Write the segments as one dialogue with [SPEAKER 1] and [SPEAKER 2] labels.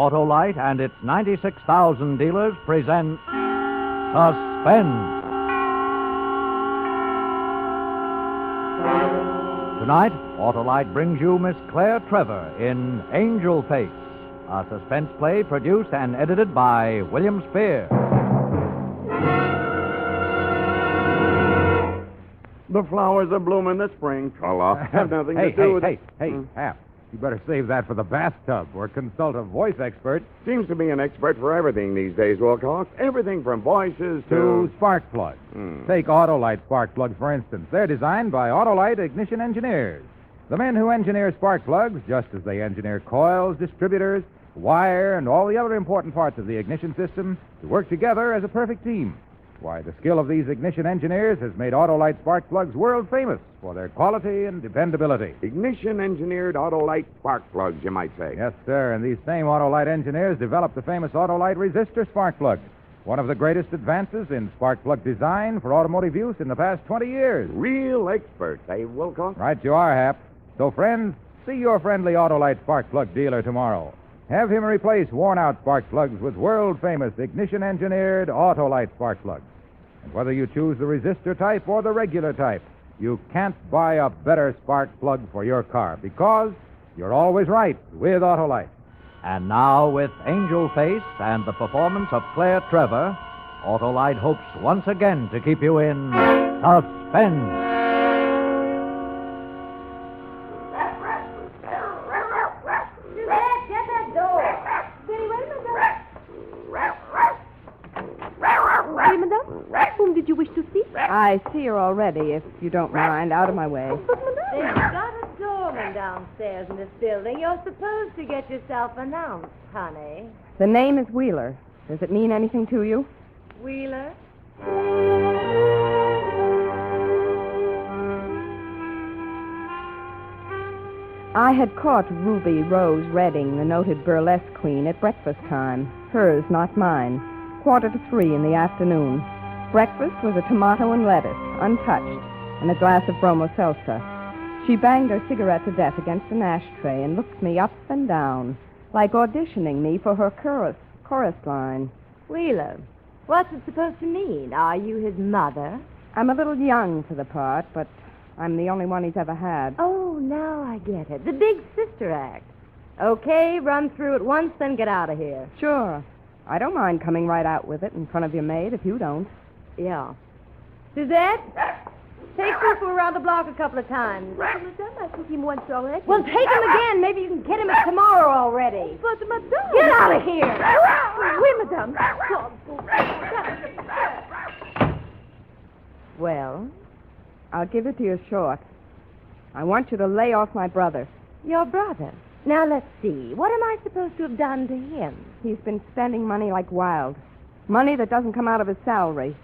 [SPEAKER 1] Autolite and its 96,000 dealers present Suspense. Tonight, Autolite brings you Miss Claire Trevor in Angel Face, a suspense play produced and edited by William Spear.
[SPEAKER 2] The flowers are blooming this spring. Have nothing to do with it.
[SPEAKER 3] Hey, Hap. You better save that for the bathtub or consult a voice expert.
[SPEAKER 2] Seems to be an expert for everything these days, Wilcox. Everything from voices
[SPEAKER 3] to spark plugs. Take Autolite spark plugs, for instance. They're designed by Autolite ignition engineers. The men who engineer spark plugs, just as they engineer coils, distributors, wire, and all the other important parts of the ignition system, to work together as a perfect team. Why, the skill of these ignition engineers has made Autolite spark plugs world famous for their quality and dependability.
[SPEAKER 2] Ignition-engineered Autolite spark plugs, you might say.
[SPEAKER 3] Yes, sir, and these same Autolite engineers developed the famous Autolite resistor spark plug, one of the greatest advances in spark plug design for automotive use in the past 20 years.
[SPEAKER 2] Real experts, eh, Wilcox?
[SPEAKER 3] Right you are, Hap. So, friends, see your friendly Autolite spark plug dealer tomorrow. Have him replace worn-out spark plugs with world-famous ignition-engineered Autolite spark plugs. And whether you choose the resistor type or the regular type, you can't buy a better spark plug for your car because you're always right with Autolite.
[SPEAKER 1] And now, with Angel Face and the performance of Claire Trevor, Autolite hopes once again to keep you in suspense.
[SPEAKER 4] Whom did you wish to see?
[SPEAKER 5] I see her already, if you don't mind. Out of my way.
[SPEAKER 4] They've got a doorman downstairs in this building. You're supposed to get yourself announced, honey.
[SPEAKER 5] The name is Wheeler. Does it mean anything to you?
[SPEAKER 4] Wheeler?
[SPEAKER 5] I had caught Ruby Rose Redding, the noted burlesque queen, at breakfast time. Hers, not mine. 2:45 in the afternoon. Breakfast was a tomato and lettuce, untouched, and a glass of bromo seltzer. She banged her cigarette to death against an ashtray and looked me up and down, like auditioning me for her chorus line.
[SPEAKER 4] Wheeler, what's it supposed to mean? Are you his mother?
[SPEAKER 5] I'm a little young for the part, but I'm the only one he's ever had.
[SPEAKER 4] Oh, now I get it. The big sister act. Okay, run through it once, then get out of here.
[SPEAKER 5] Sure. I don't mind coming right out with it in front of your maid if you don't.
[SPEAKER 4] Yeah. Suzette? Take Fufu around the block a couple of times.
[SPEAKER 6] Madame, I took him once already.
[SPEAKER 4] Well, take him again. Maybe you can get him tomorrow already.
[SPEAKER 6] But, madame...
[SPEAKER 4] Get out of here!
[SPEAKER 6] Oui, madame.
[SPEAKER 5] Well, I'll give it to you short. I want you to lay off my brother.
[SPEAKER 4] Your brother? Now, let's see. What am I supposed to have done to him?
[SPEAKER 5] He's been spending money like wild. Money that doesn't come out of his salary.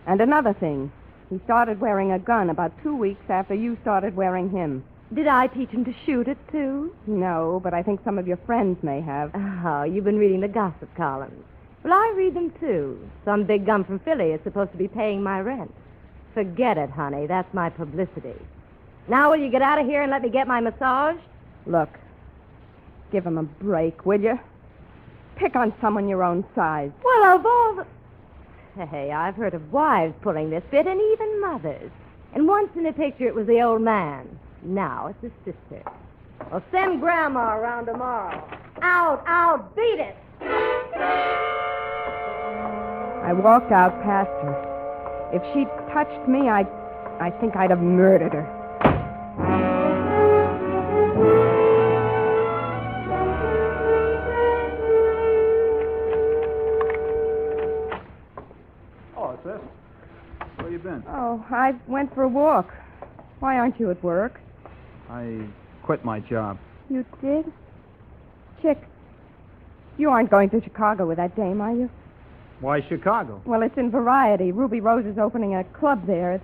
[SPEAKER 5] And another thing, he started wearing a gun about 2 weeks after you started wearing him.
[SPEAKER 4] Did I teach him to shoot it, too?
[SPEAKER 5] No, but I think some of your friends may have.
[SPEAKER 4] Oh, you've been reading the gossip columns. Well, I read them, too. Some big gun from Philly is supposed to be paying my rent. Forget it, honey. That's my publicity. Now, will you get out of here and let me get my massage?
[SPEAKER 5] Look, give him a break, will you? Pick on someone your own size.
[SPEAKER 4] Well, of all the... Hey, I've heard of wives pulling this bit, and even mothers. And once in a picture, it was the old man. Now it's his sister. Well, send Grandma around tomorrow. Out, beat it!
[SPEAKER 5] I walked out past her. If she'd touched me, I think I'd have murdered her.
[SPEAKER 7] Where you been?
[SPEAKER 5] Oh, I went for a walk. Why aren't you at work?
[SPEAKER 7] I quit my job.
[SPEAKER 5] You did? Chick, you aren't going to Chicago with that dame, are you?
[SPEAKER 7] Why Chicago?
[SPEAKER 5] Well, it's in Variety. Ruby Rose is opening a club there.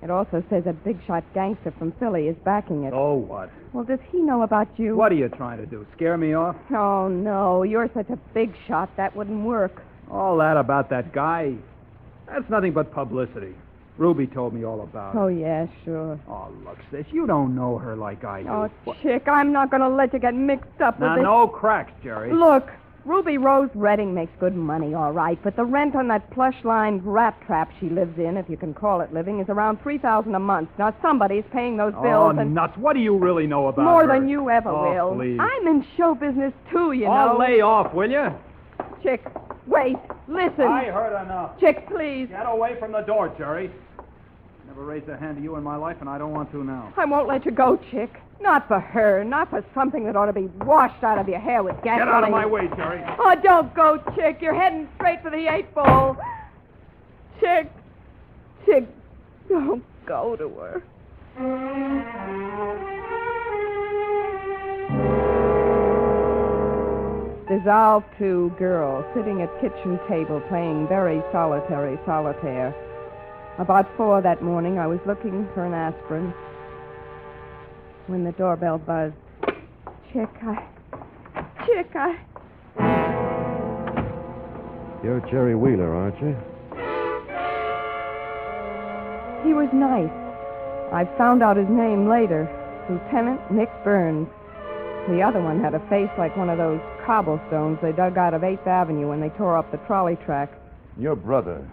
[SPEAKER 5] It also says a big-shot gangster from Philly is backing it.
[SPEAKER 7] Oh, what?
[SPEAKER 5] Well, does he know about you?
[SPEAKER 7] What are you trying to do, scare me off?
[SPEAKER 5] Oh, no. You're such a big shot, that wouldn't work.
[SPEAKER 7] All that about that guy, that's nothing but publicity. Ruby told me all about it.
[SPEAKER 5] Oh, yeah, sure.
[SPEAKER 7] Oh, look, sis, you don't know her like I do.
[SPEAKER 5] Oh, Chick, I'm not going to let you get mixed up with
[SPEAKER 7] Now,
[SPEAKER 5] this.
[SPEAKER 7] no cracks, Jerry.
[SPEAKER 5] Look, Ruby Rose Redding makes good money, all right, but the rent on that plush-lined rat trap she lives in, if you can call it living, is around $3,000 a month. Now, somebody's paying those bills.
[SPEAKER 7] Oh, nuts. What do you really know about
[SPEAKER 5] More
[SPEAKER 7] her?
[SPEAKER 5] than you ever will.
[SPEAKER 7] Please.
[SPEAKER 5] I'm in show business, too, you
[SPEAKER 7] Oh,
[SPEAKER 5] know.
[SPEAKER 7] lay off, will you?
[SPEAKER 5] Chick, wait, listen.
[SPEAKER 7] I heard enough.
[SPEAKER 5] Chick, please.
[SPEAKER 7] Get away from the door, Jerry. Never raised a hand to you in my life, and I don't want to now.
[SPEAKER 5] I won't let you go, Chick. Not for her. Not for something that ought to be washed out of your hair with gasoline.
[SPEAKER 7] Get out of my way, Jerry.
[SPEAKER 5] Oh, don't go, Chick. You're heading straight for the 8-ball. Chick. Chick, don't go to her. Dissolved 2 girl sitting at kitchen table playing very solitary solitaire. About 4 that morning, I was looking for an aspirin when the doorbell buzzed. Chick,
[SPEAKER 2] You're Jerry Wheeler, aren't you?
[SPEAKER 5] He was nice. I found out his name later. Lieutenant Nick Burns. The other one had a face like one of those cobblestones they dug out of 8th Avenue when they tore up the trolley tracks.
[SPEAKER 8] Your brother.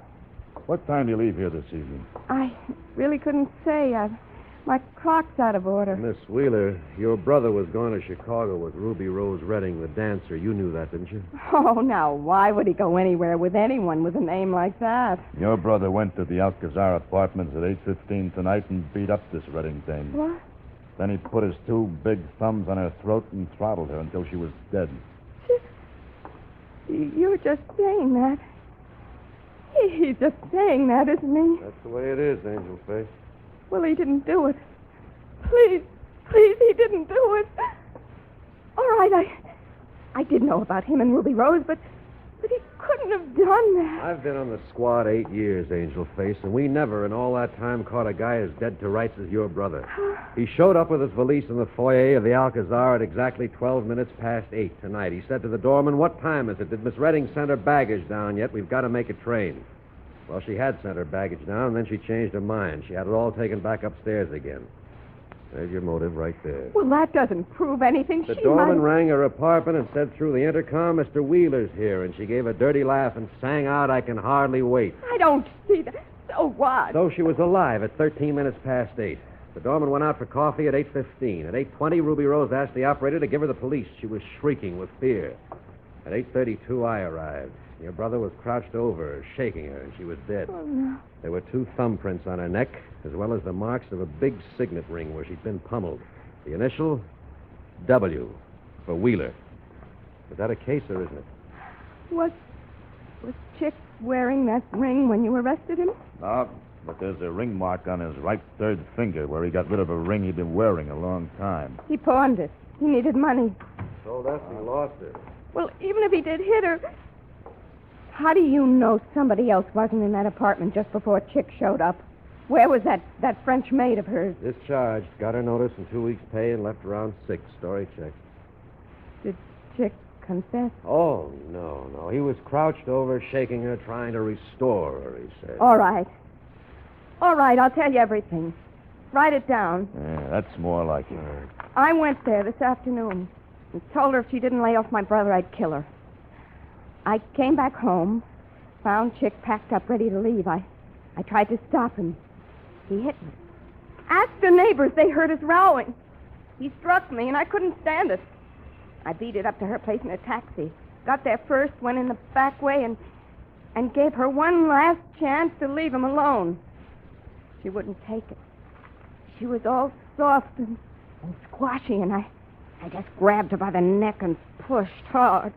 [SPEAKER 8] What time do you leave here this evening?
[SPEAKER 5] I really couldn't say. My clock's out of order.
[SPEAKER 2] Miss Wheeler, your brother was going to Chicago with Ruby Rose Redding, the dancer. You knew that, didn't you?
[SPEAKER 5] Oh, now, why would he go anywhere with anyone with a name like that?
[SPEAKER 8] Your brother went to the Alcazar Apartments at 8:15 tonight and beat up this Redding dame.
[SPEAKER 5] What?
[SPEAKER 8] Then he put his 2 big thumbs on her throat and throttled her until she was dead.
[SPEAKER 5] You're just saying that. He's just saying that, isn't he?
[SPEAKER 2] That's the way it is, Angel Face.
[SPEAKER 5] Well, he didn't do it. Please, he didn't do it. All right, I did know about him and Ruby Rose, but he couldn't have done that.
[SPEAKER 2] I've been on the squad 8 years, Angel Face, and we never in all that time caught a guy as dead to rights as your brother. He showed up with his valise in the foyer of the Alcazar at exactly 12 minutes past 8 tonight. He said to the doorman, "What time is it? Did Miss Redding send her baggage down yet? We've got to make a train." Well, she had sent her baggage down, and then she changed her mind. She had it all taken back upstairs again. There's your motive right there.
[SPEAKER 5] Well, that doesn't prove anything.
[SPEAKER 2] The
[SPEAKER 5] She
[SPEAKER 2] doorman
[SPEAKER 5] might...
[SPEAKER 2] rang her apartment and said through the intercom, "Mr. Wheeler's here," and she gave a dirty laugh and sang out, "I can hardly wait."
[SPEAKER 5] I don't see that. So what?
[SPEAKER 2] So she was alive at 13 minutes past 8. The doorman went out for coffee at 8:15. At 8:20, Ruby Rose asked the operator to give her the police. She was shrieking with fear. At 8:32, I arrived. Your brother was crouched over her, shaking her, and she was dead.
[SPEAKER 5] Oh, no.
[SPEAKER 2] There were 2 thumbprints on her neck, as well as the marks of a big signet ring where she'd been pummeled. The initial, W, for Wheeler. Is that a case, or isn't it?
[SPEAKER 5] Was Chick wearing that ring when you arrested him?
[SPEAKER 8] No, but there's a ring mark on his right third finger where he got rid of a ring he'd been wearing a long time.
[SPEAKER 5] He pawned it. He needed money.
[SPEAKER 2] Told us he lost it.
[SPEAKER 5] Well, even if he did hit her... How do you know somebody else wasn't in that apartment just before Chick showed up? Where was that French maid of hers?
[SPEAKER 2] Discharged. Got her notice and 2 weeks' pay and left around 6. Story check.
[SPEAKER 5] Did Chick confess?
[SPEAKER 2] Oh, no. He was crouched over, shaking her, trying to restore her, he said.
[SPEAKER 5] All right, I'll tell you everything. Write it down.
[SPEAKER 8] Yeah, that's more like it.
[SPEAKER 5] I went there this afternoon and told her if she didn't lay off my brother, I'd kill her. I came back home, found Chick packed up, ready to leave. I tried to stop him. He hit me. Asked the neighbors. They heard us rowing. He struck me, and I couldn't stand it. I beat it up to her place in a taxi. Got there first, went in the back way, and gave her one last chance to leave him alone. She wouldn't take it. She was all soft and squashy, and I just grabbed her by the neck and pushed hard.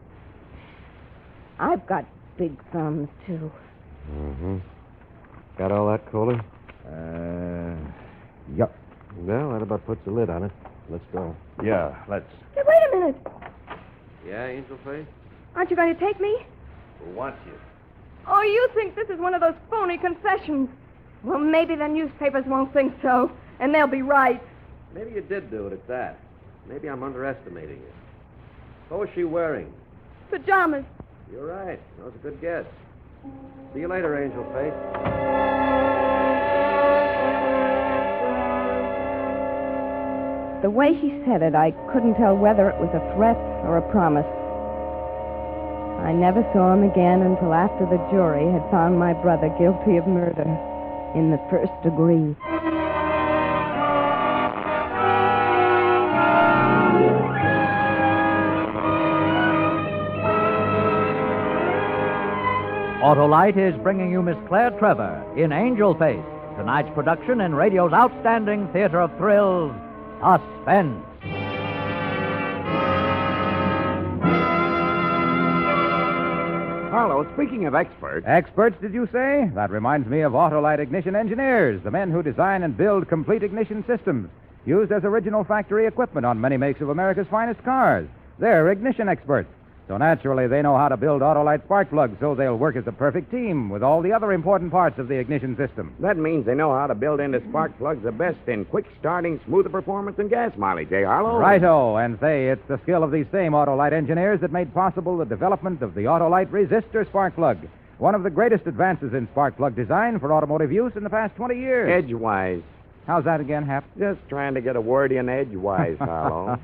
[SPEAKER 5] I've got big thumbs, too.
[SPEAKER 2] Mm-hmm. Got all that, Coley?
[SPEAKER 8] Yep.
[SPEAKER 2] Well, that about puts a lid on it. Let's go.
[SPEAKER 8] Yeah, let's.
[SPEAKER 5] Hey, wait a minute.
[SPEAKER 2] Yeah, Angel Face?
[SPEAKER 5] Aren't you going to take me?
[SPEAKER 2] Who wants you?
[SPEAKER 5] Oh, you think this is one of those phony concessions. Well, maybe the newspapers won't think so, and they'll be right.
[SPEAKER 2] Maybe you did do it at that. Maybe I'm underestimating you. What was she wearing?
[SPEAKER 5] Pajamas.
[SPEAKER 2] You're right. That was a good guess. See you later, Angel Face.
[SPEAKER 5] The way he said it, I couldn't tell whether it was a threat or a promise. I never saw him again until after the jury had found my brother guilty of murder in the first degree.
[SPEAKER 1] Autolite is bringing you Miss Claire Trevor in Angel Face, tonight's production in radio's outstanding theater of thrills, Suspense.
[SPEAKER 9] Carlo, speaking of experts.
[SPEAKER 3] Experts, did you say? That reminds me of Autolite ignition engineers, the men who design and build complete ignition systems, used as original factory equipment on many makes of America's finest cars. They're ignition experts. So naturally, they know how to build Autolite spark plugs so they'll work as a perfect team with all the other important parts of the ignition system.
[SPEAKER 9] That means they know how to build into spark plugs the best in quick starting, smoother performance, and gas mileage, eh, Harlow?
[SPEAKER 3] Righto, and say it's the skill of these same Autolite engineers that made possible the development of the Autolite resistor spark plug, one of the greatest advances in spark plug design for automotive use in the past 20 years.
[SPEAKER 9] Edgewise.
[SPEAKER 3] How's that again, Hap?
[SPEAKER 9] Just trying to get a word in edgewise, Harlow.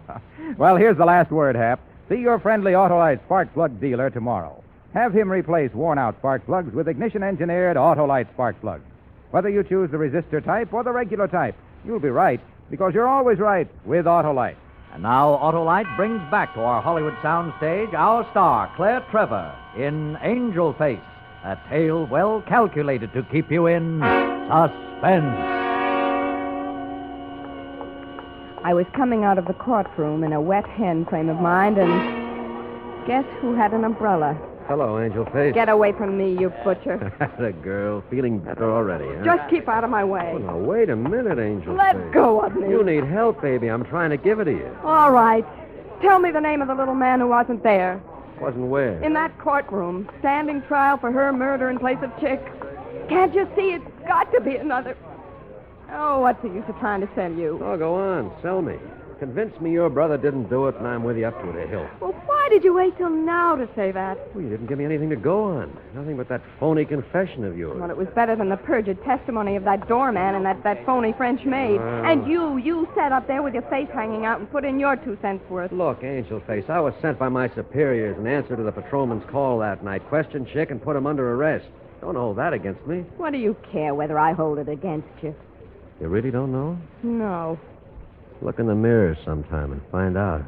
[SPEAKER 3] Well, here's the last word, Hap. See your friendly Autolite spark plug dealer tomorrow. Have him replace worn-out spark plugs with ignition-engineered Autolite spark plugs. Whether you choose the resistor type or the regular type, you'll be right, because you're always right with Autolite.
[SPEAKER 1] And now Autolite brings back to our Hollywood soundstage our star, Claire Trevor, in Angel Face, a tale well calculated to keep you in suspense.
[SPEAKER 5] I was coming out of the courtroom in a wet hen frame of mind, and guess who had an umbrella?
[SPEAKER 2] Hello, Angel Face.
[SPEAKER 5] Get away from me, you butcher.
[SPEAKER 2] The girl. Feeling better already, huh?
[SPEAKER 5] Just keep out of my way.
[SPEAKER 2] Oh, now, wait a minute, Angel
[SPEAKER 5] Let
[SPEAKER 2] Face.
[SPEAKER 5] go of me.
[SPEAKER 2] You need help, baby. I'm trying to give it to you.
[SPEAKER 5] All right. Tell me the name of the little man who wasn't there.
[SPEAKER 2] Wasn't where?
[SPEAKER 5] In that courtroom, standing trial for her murder in place of Chick. Can't you see it's got to be another... Oh, what's the use of trying to sell you?
[SPEAKER 2] Oh, go on. Sell me. Convince me your brother didn't do it, and I'm with you up to the hill.
[SPEAKER 5] Well, why did you wait till now to say that?
[SPEAKER 2] Well, you didn't give me anything to go on. Nothing but that phony confession of yours.
[SPEAKER 5] Well, it was better than the perjured testimony of that doorman and that phony French maid. And you sat up there with your face hanging out and put in your 2 cents worth.
[SPEAKER 2] Look, Angel Face, I was sent by my superiors in answer to the patrolman's call that night. Questioned Chick and put him under arrest. Don't hold that against me.
[SPEAKER 4] What do you care whether I hold it against you?
[SPEAKER 2] You really don't know?
[SPEAKER 5] No.
[SPEAKER 2] Look in the mirror sometime and find out.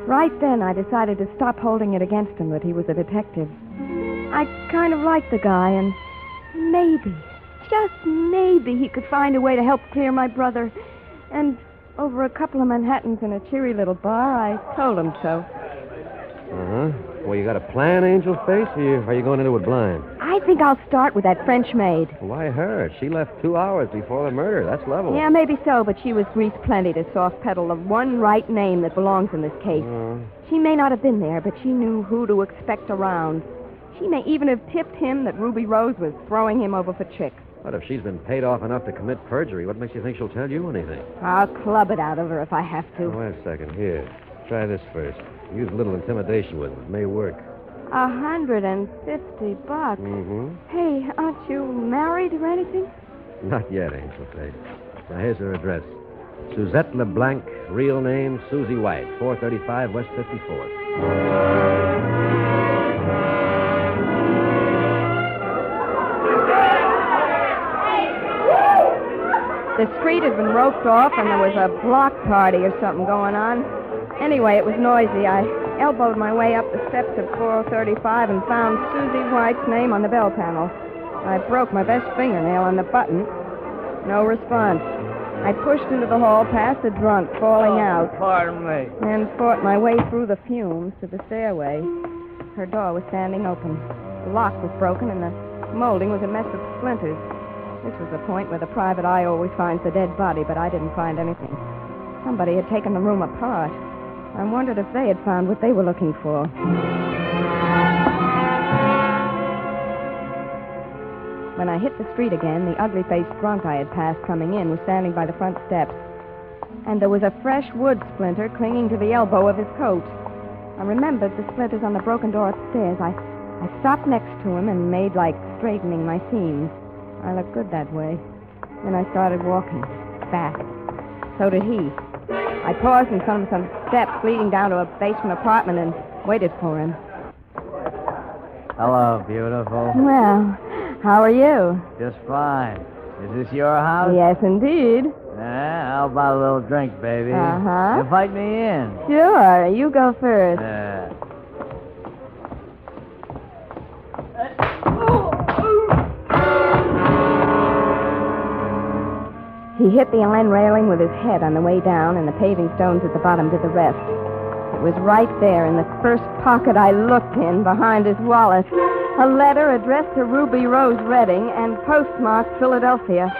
[SPEAKER 5] Right then, I decided to stop holding it against him that he was a detective. I kind of liked the guy, and maybe, just maybe, he could find a way to help clear my brother. And over a couple of Manhattans in a cheery little bar, I told him so.
[SPEAKER 2] Uh-huh. Well, you got a plan, Angel Face, or are you going into it blind?
[SPEAKER 5] I think I'll start with that French maid.
[SPEAKER 2] Why her? She left 2 hours before the murder. That's level.
[SPEAKER 5] Yeah, maybe so, but she was greased plenty to soft pedal the one right name that belongs in this case. She may not have been there, but she knew who to expect around. She may even have tipped him that Ruby Rose was throwing him over for Chick.
[SPEAKER 2] But if she's been paid off enough to commit perjury, what makes you think she'll tell you anything?
[SPEAKER 5] I'll club it out of her if I have to.
[SPEAKER 2] Oh, wait a second. Here, try this first. Use a little intimidation with it. It may work.
[SPEAKER 5] $150.
[SPEAKER 2] Mm-hmm.
[SPEAKER 5] Hey, aren't you married or anything?
[SPEAKER 2] Not yet, Angel Face. Now, here's her address. Suzette LeBlanc, real name Susie White, 435 West 54th.
[SPEAKER 5] The street had been roped off, and there was a block party or something going on. Anyway, it was noisy. I elbowed my way up the steps of 4035 and found Susie White's name on the bell panel. I broke my best fingernail on the button. No response. I pushed into the hall past the drunk falling out.
[SPEAKER 7] Pardon me.
[SPEAKER 5] And fought my way through the fumes to the stairway. Her door was standing open. The lock was broken, and the molding was a mess of splinters. This was the point where the private eye always finds the dead body, but I didn't find anything. Somebody had taken the room apart. I wondered if they had found what they were looking for. When I hit the street again, the ugly-faced drunk I had passed coming in was standing by the front steps. And there was a fresh wood splinter clinging to the elbow of his coat. I remembered the splinters on the broken door upstairs. I stopped next to him and made like straightening my seams. I looked good that way. Then I started walking, fast. So did he. I paused in front of some steps leading down to a basement apartment and waited for him.
[SPEAKER 1] Hello, beautiful.
[SPEAKER 5] Well, how are you?
[SPEAKER 1] Just fine. Is this your house?
[SPEAKER 5] Yes, indeed.
[SPEAKER 1] Yeah, how about a little drink, baby?
[SPEAKER 5] Uh-huh.
[SPEAKER 1] Invite me in.
[SPEAKER 5] Sure. You go first. He hit the iron railing with his head on the way down, and the paving stones at the bottom did the rest. It was right there in the first pocket I looked in, behind his wallet. A letter addressed to Ruby Rose Redding and postmarked Philadelphia.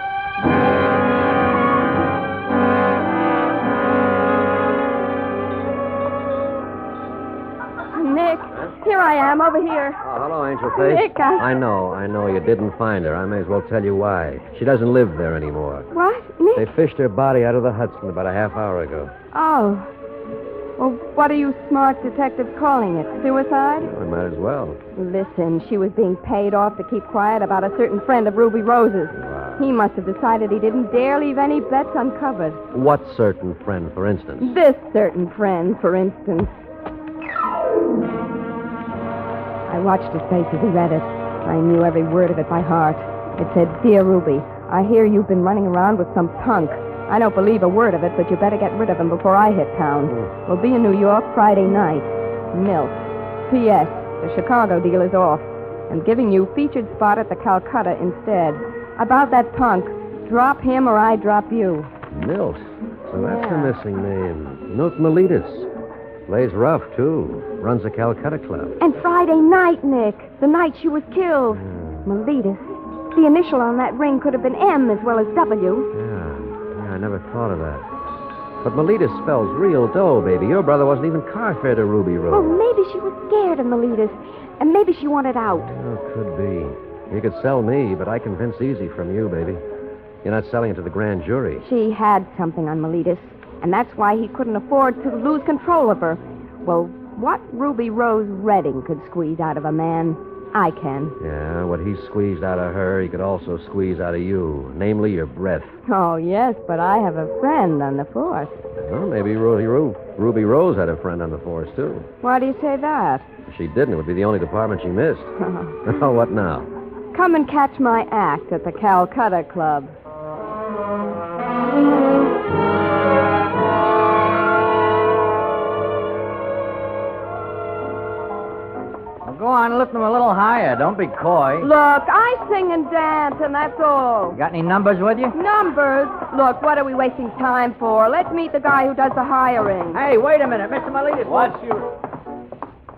[SPEAKER 5] Nick, here I am, over here.
[SPEAKER 2] Oh, hello, Angel Face.
[SPEAKER 5] Nick,
[SPEAKER 2] I know you didn't find her. I may as well tell you why. She doesn't live there anymore.
[SPEAKER 5] What? Nick?
[SPEAKER 2] They fished her body out of the Hudson about a half hour ago.
[SPEAKER 5] Oh. Well, what are you smart detectives calling it? Suicide?
[SPEAKER 2] I might as well.
[SPEAKER 5] Listen, she was being paid off to keep quiet about a certain friend of Ruby Rose's.
[SPEAKER 2] Wow.
[SPEAKER 5] He must have decided he didn't dare leave any bets uncovered.
[SPEAKER 2] What certain friend, for instance?
[SPEAKER 5] This certain friend, for instance. I watched his face as he read it. I knew every word of it by heart. It said, Dear Ruby, I hear you've been running around with some punk. I don't believe a word of it, but you better get rid of him before I hit town. We'll be in New York Friday night. Milt. P.S. The Chicago deal is off. I'm giving you featured spot at the Calcutta instead. About that punk, drop him or I drop you.
[SPEAKER 2] Milt. So that's the
[SPEAKER 5] Yeah.
[SPEAKER 2] missing name. Milt Miletus. Plays rough, too. Runs a Calcutta club.
[SPEAKER 5] And Friday night, Nick. The night she was killed. Miletus. The initial on that ring could have been M as well as W.
[SPEAKER 2] Yeah, I never thought of that. But Miletus spells real dough, baby. Your brother wasn't even car fare to Ruby Rose.
[SPEAKER 5] Oh, maybe she was scared of Miletus. And maybe she wanted out.
[SPEAKER 2] Oh, could be. You could sell me, but I convince easy from you, baby. You're not selling it to the grand jury.
[SPEAKER 5] She had something on Miletus, and that's why he couldn't afford to lose control of her. Well, what Ruby Rose Redding could squeeze out of a man, I can.
[SPEAKER 2] Yeah, what he squeezed out of her, he could also squeeze out of you. Namely, your breath.
[SPEAKER 5] Oh, yes, but I have a friend on the force.
[SPEAKER 2] Well, maybe Ruby Rose had a friend on the force, too.
[SPEAKER 5] Why do you say that?
[SPEAKER 2] If she didn't, it would be the only department she missed. Oh, what now?
[SPEAKER 5] Come and catch my act at the Calcutta Club.
[SPEAKER 1] Go on, lift them a little higher. Don't be coy.
[SPEAKER 5] Look, I sing and dance, and that's all.
[SPEAKER 1] Got any numbers with you?
[SPEAKER 5] Numbers? Look, what are we wasting time for? Let's meet the guy who does the hiring.
[SPEAKER 1] Hey, wait a minute, Mr. Miletus.
[SPEAKER 8] What's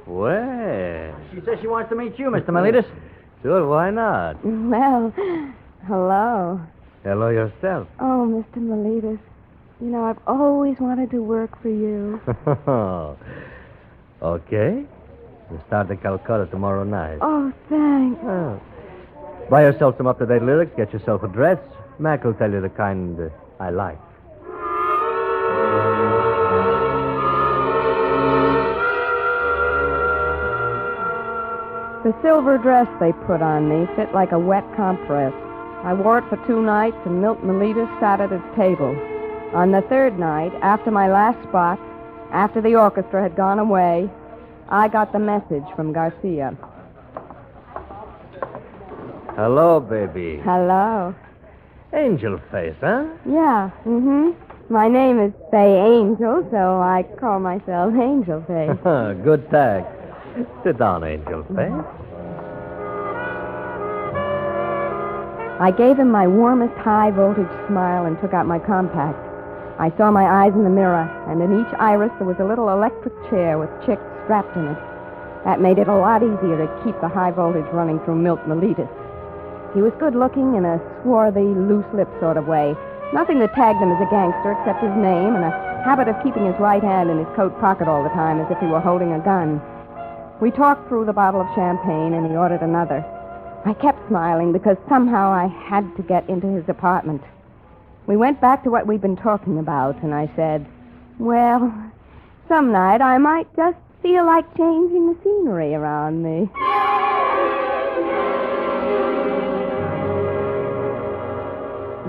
[SPEAKER 1] Well, she says she wants to meet you, Mr. Miletus.
[SPEAKER 8] Sure, why not?
[SPEAKER 5] Well, hello.
[SPEAKER 8] Hello yourself.
[SPEAKER 5] Oh, Mr. Miletus, you know, I've always wanted to work for you.
[SPEAKER 8] Okay. We'll start the Calcutta tomorrow night.
[SPEAKER 5] Oh, thanks.
[SPEAKER 8] Buy yourself some up-to-date lyrics, get yourself a dress. Mac will tell you the kind I like.
[SPEAKER 5] The silver dress they put on me fit like a wet compress. I wore it for 2 nights, and Milt Miletus sat at its table. On the 3rd night, after my last spot, after the orchestra had gone away, I got the message from Garcia.
[SPEAKER 8] Hello, baby.
[SPEAKER 5] Hello.
[SPEAKER 8] Angel face, huh?
[SPEAKER 5] Yeah, My name is Fay Angel, so I call myself Angel Face.
[SPEAKER 8] Good tag. Sit down, Angel face.
[SPEAKER 5] I gave him my warmest high-voltage smile and took out my compact. I saw my eyes in the mirror, and in each iris there was a little electric chair with chicks strapped in it. That made it a lot easier to keep the high voltage running through Milt Miletus. He was good-looking in a swarthy, loose-lipped sort of way. Nothing that tagged him as a gangster except his name and a habit of keeping his right hand in his coat pocket all the time as if he were holding a gun. We talked through the bottle of champagne, and he ordered another. I kept smiling because somehow I had to get into his apartment. We went back to what we'd been talking about, and I said, well, some night I might just feel like changing the scenery around me.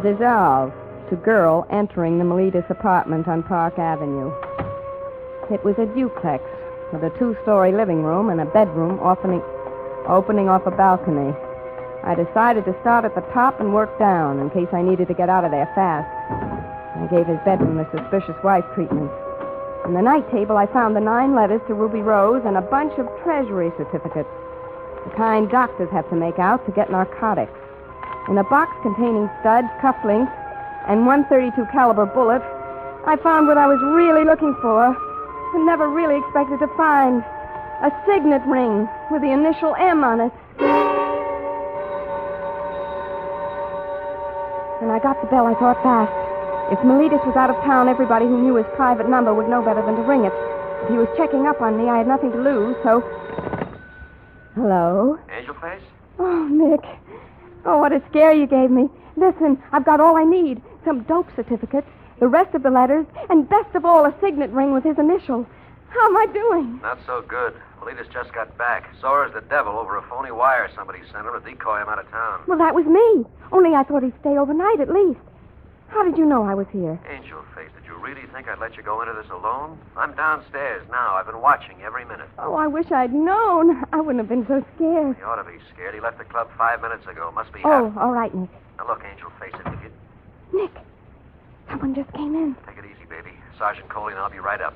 [SPEAKER 5] Dissolve. to girl entering the Meletus apartment on Park Avenue. It was a duplex with a 2-story living room and a bedroom opening off a balcony. I decided to start at the top and work down in case I needed to get out of there fast. I gave his bedroom the suspicious wife treatment. In the night table, I found the 9 letters to Ruby Rose and a bunch of treasury certificates, the kind doctors have to make out to get narcotics. In a box containing studs, cufflinks, and .132 caliber bullet, I found what I was really looking for, but never really expected to find. A signet ring with the initial M on it. When I got the bell, I thought fast. If Meletus was out of town, everybody who knew his private number would know better than to ring it. If he was checking up on me, I had nothing to lose, so... Hello?
[SPEAKER 2] Angel Face?
[SPEAKER 5] Oh, Nick. Oh, what a scare you gave me. Listen, I've got all I need. Some dope certificates, the rest of the letters, and best of all, a signet ring with his initial. How am I doing?
[SPEAKER 2] Not so good. Meletus just got back. Sore as the devil over a phony wire somebody sent him to decoy him out of town.
[SPEAKER 5] Well, that was me. Only I thought he'd stay overnight at least. How did you know I was here?
[SPEAKER 2] Angel Face, did you really think I'd let you go into this alone? I'm downstairs now. I've been watching every minute.
[SPEAKER 5] Oh, I wish I'd known. I wouldn't have been so scared.
[SPEAKER 2] You ought to be scared. He left the club 5 minutes ago. Must be
[SPEAKER 5] Oh, all right, Nick.
[SPEAKER 2] Now, look, Angel Face, if you...
[SPEAKER 5] Nick, someone just came in.
[SPEAKER 2] Take it easy, baby. Sergeant Coley and I'll be right up.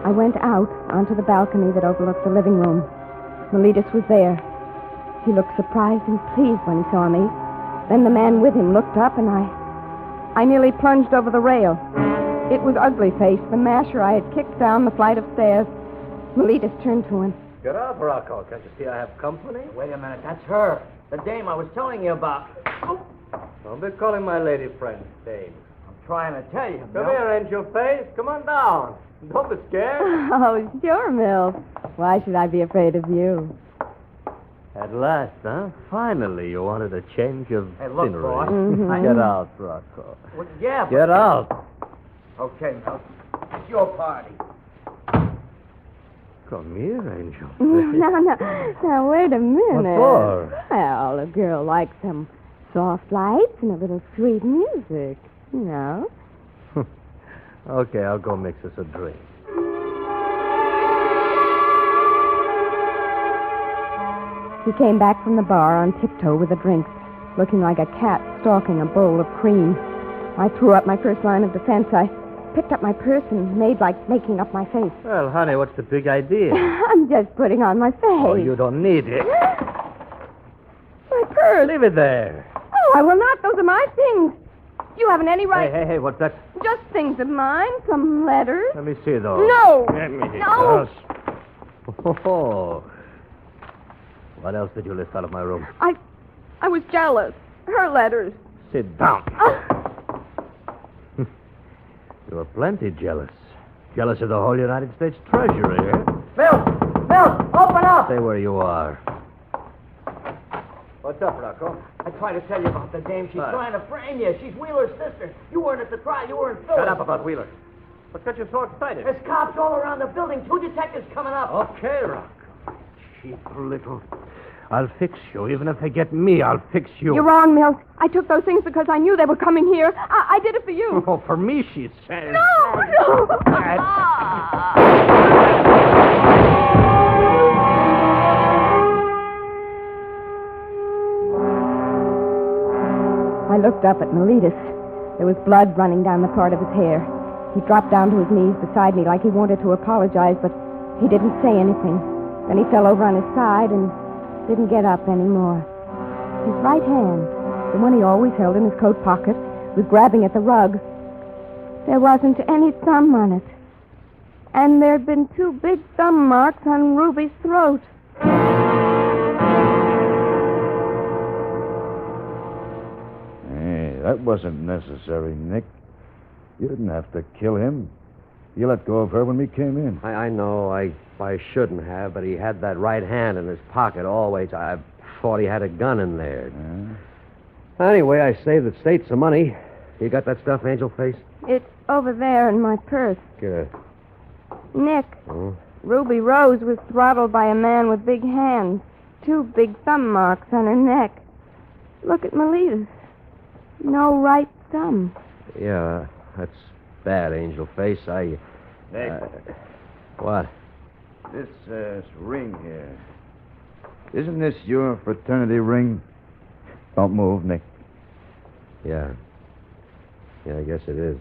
[SPEAKER 5] I went out onto the balcony that overlooked the living room. Meletus was there. He looked surprised and pleased when he saw me. Then the man with him looked up, and I nearly plunged over the rail. It was Ugly Face, the masher I had kicked down the flight of stairs. Meletus turned to him.
[SPEAKER 10] Get up, Rocco. Can't you see I have company? Wait a minute. That's her. The dame I was telling you about. Oh. Don't be calling my lady friend dame. I'm trying to tell you, Bill. Come here, Angel Face. Come on down. Don't be scared.
[SPEAKER 5] Oh, sure, Mill. Why should I be afraid of you?
[SPEAKER 10] At last, huh? Finally, you wanted a change of scenery.
[SPEAKER 6] boy.
[SPEAKER 5] Mm-hmm.
[SPEAKER 10] Get out, Rocco.
[SPEAKER 6] Well, yeah, but...
[SPEAKER 10] Get out.
[SPEAKER 6] Okay, Mel. It's your party.
[SPEAKER 10] Come here, Angel.
[SPEAKER 5] Now, wait a minute.
[SPEAKER 10] What for?
[SPEAKER 5] Well, a girl likes some soft lights and a little sweet music, you know.
[SPEAKER 10] Okay, I'll go mix us a drink.
[SPEAKER 5] He came back from the bar on tiptoe with a drink, looking like a cat stalking a bowl of cream. I threw up my first line of defense. I picked up my purse and made like making up my face.
[SPEAKER 10] Well, honey, what's the big idea?
[SPEAKER 5] I'm just putting on my face.
[SPEAKER 10] Oh, you don't need it.
[SPEAKER 5] My purse.
[SPEAKER 10] Leave it there.
[SPEAKER 5] Oh, I will not. Those are my things. You haven't any right.
[SPEAKER 10] Hey, what's that?
[SPEAKER 5] Just things of mine. Some letters.
[SPEAKER 10] Let me see those.
[SPEAKER 5] No.
[SPEAKER 10] Let me
[SPEAKER 5] No.
[SPEAKER 10] those. Oh. What else did you lift out of my room?
[SPEAKER 5] I was jealous. Her letters.
[SPEAKER 10] Sit down. You're plenty jealous. Jealous of the whole United States Treasury, eh?
[SPEAKER 6] Bill, open up!
[SPEAKER 10] Stay where you are.
[SPEAKER 6] What's up, Rocco? I tried to tell you about the dame. She's trying to frame you. She's Wheeler's sister. You weren't at the trial. You were in Philly.
[SPEAKER 10] Shut up about Wheeler. What got you so excited?
[SPEAKER 6] There's cops all around the building. 2 detectives coming up.
[SPEAKER 10] Okay, Rocco. Cheap little... I'll fix you. Even if they get me, I'll fix you.
[SPEAKER 5] You're wrong, Mills. I took those things because I knew they were coming here. I did it for you.
[SPEAKER 10] Oh, for me, she says.
[SPEAKER 5] No! I looked up at Meletus. There was blood running down the part of his hair. He dropped down to his knees beside me like he wanted to apologize, but he didn't say anything. Then he fell over on his side and didn't get up anymore. His right hand, the one he always held in his coat pocket, was grabbing at the rug. There wasn't any thumb on it. And there'd been 2 big thumb marks on Ruby's throat.
[SPEAKER 8] Hey, that wasn't necessary, Nick. You didn't have to kill him. You let go of her when we came in.
[SPEAKER 2] I know I shouldn't have, but he had that right hand in his pocket always. I thought he had a gun in there. Anyway, I saved the state some money. You got that stuff, Angel Face?
[SPEAKER 5] It's over there in my purse.
[SPEAKER 2] Good.
[SPEAKER 5] Nick, Ruby Rose was throttled by a man with big hands. 2 big thumb marks on her neck. Look at Melita's. No right thumb.
[SPEAKER 2] Yeah, that's bad, Angel Face.
[SPEAKER 8] Nick.
[SPEAKER 2] What?
[SPEAKER 8] This ring here. Isn't this your fraternity ring? Don't move, Nick.
[SPEAKER 2] Yeah. Yeah, I guess it is.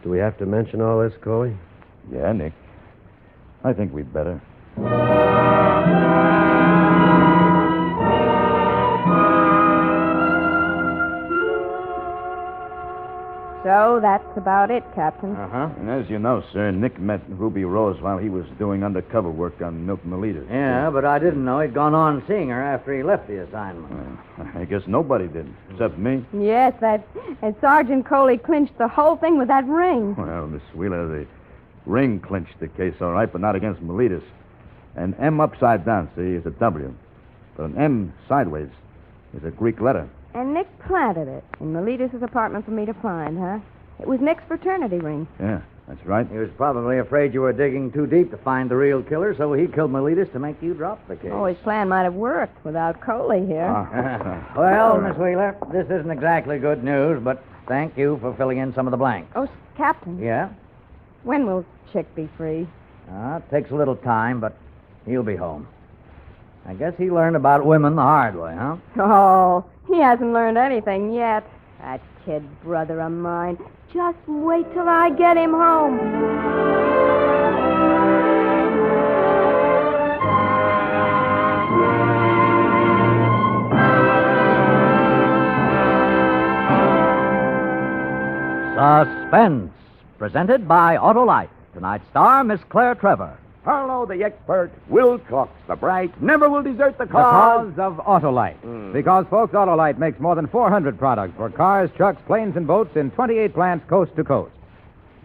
[SPEAKER 2] Do we have to mention all this, Coley?
[SPEAKER 8] Yeah, Nick. I think we'd better.
[SPEAKER 5] So that's about it, Captain.
[SPEAKER 10] Uh-huh.
[SPEAKER 8] And as you know, sir, Nick met Ruby Rose while he was doing undercover work on Milton Melita.
[SPEAKER 10] Yeah, but I didn't know he'd gone on seeing her after he left the assignment.
[SPEAKER 8] I guess nobody did, except me.
[SPEAKER 5] Yes, and Sergeant Coley clinched the whole thing with that ring.
[SPEAKER 8] Well, Miss Wheeler, the ring clinched the case, all right, but not against Melita's. An M upside down, see, is a W. But an M sideways is a Greek letter.
[SPEAKER 5] And Nick planted it in Melita's apartment for me to find, huh? It was Nick's fraternity ring.
[SPEAKER 8] Yeah, that's right.
[SPEAKER 10] He was probably afraid you were digging too deep to find the real killer, so he killed Melita's to make you drop the case.
[SPEAKER 5] Oh, his plan might have worked without Coley here.
[SPEAKER 10] Well, Miss Wheeler, this isn't exactly good news, but thank you for filling in some of the blanks.
[SPEAKER 5] Oh, Captain.
[SPEAKER 10] Yeah?
[SPEAKER 5] When will Chick be free?
[SPEAKER 10] It takes a little time, but he'll be home. I guess he learned about women the hard way, huh?
[SPEAKER 5] Oh, he hasn't learned anything yet. That kid brother of mine. Just wait till I get him home.
[SPEAKER 1] Suspense, presented by Autolite. Tonight's star, Miss Claire Trevor.
[SPEAKER 9] Hello, the expert, Wilcox, the bright, never will desert the
[SPEAKER 3] The
[SPEAKER 9] cause.
[SPEAKER 3] cause of Autolite. Because, folks, Autolite makes more than 400 products for cars, trucks, planes, and boats in 28 plants coast to coast.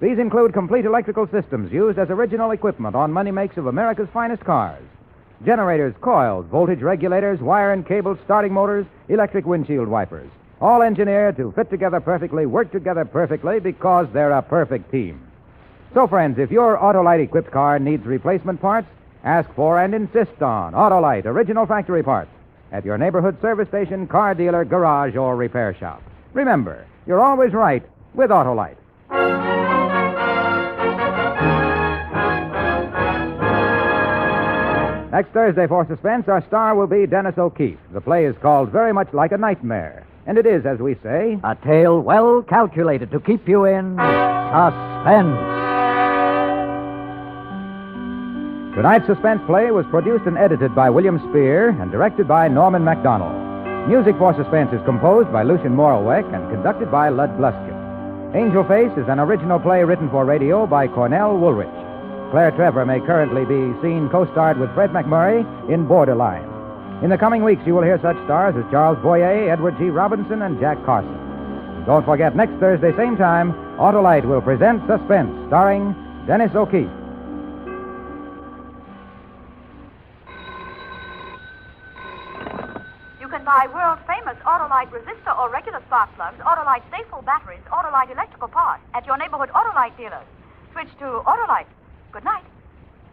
[SPEAKER 3] These include complete electrical systems used as original equipment on many makes of America's finest cars. Generators, coils, voltage regulators, wire and cable starting motors, electric windshield wipers. All engineered to fit together perfectly, work together perfectly, because they're a perfect team. So, friends, if your Autolite-equipped car needs replacement parts, ask for and insist on Autolite original factory parts at your neighborhood service station, car dealer, garage, or repair shop. Remember, you're always right with Autolite. Next Thursday for Suspense, our star will be Dennis O'Keefe. The play is called Very Much Like a Nightmare. And it is, as we say,
[SPEAKER 1] A tale well calculated to keep you in suspense.
[SPEAKER 3] Tonight's suspense play was produced and edited by William Spear and directed by Norman MacDonald. Music for Suspense is composed by Lucian Morelweck and conducted by Lud Gluskin. Angel Face is an original play written for radio by Cornell Woolrich. Claire Trevor may currently be seen co-starred with Fred McMurray in Borderline. In the coming weeks, you will hear such stars as Charles Boyer, Edward G. Robinson, and Jack Carson. Don't forget, next Thursday, same time, Autolite will present Suspense, starring Dennis O'Keefe.
[SPEAKER 11] You can buy world-famous Autolite resistor or regular spark plugs, Autolite Stateful batteries, Autolite electrical parts at your neighborhood Autolite dealers. Switch to Autolite. Good night.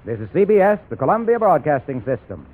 [SPEAKER 3] This is CBS, the Columbia Broadcasting System.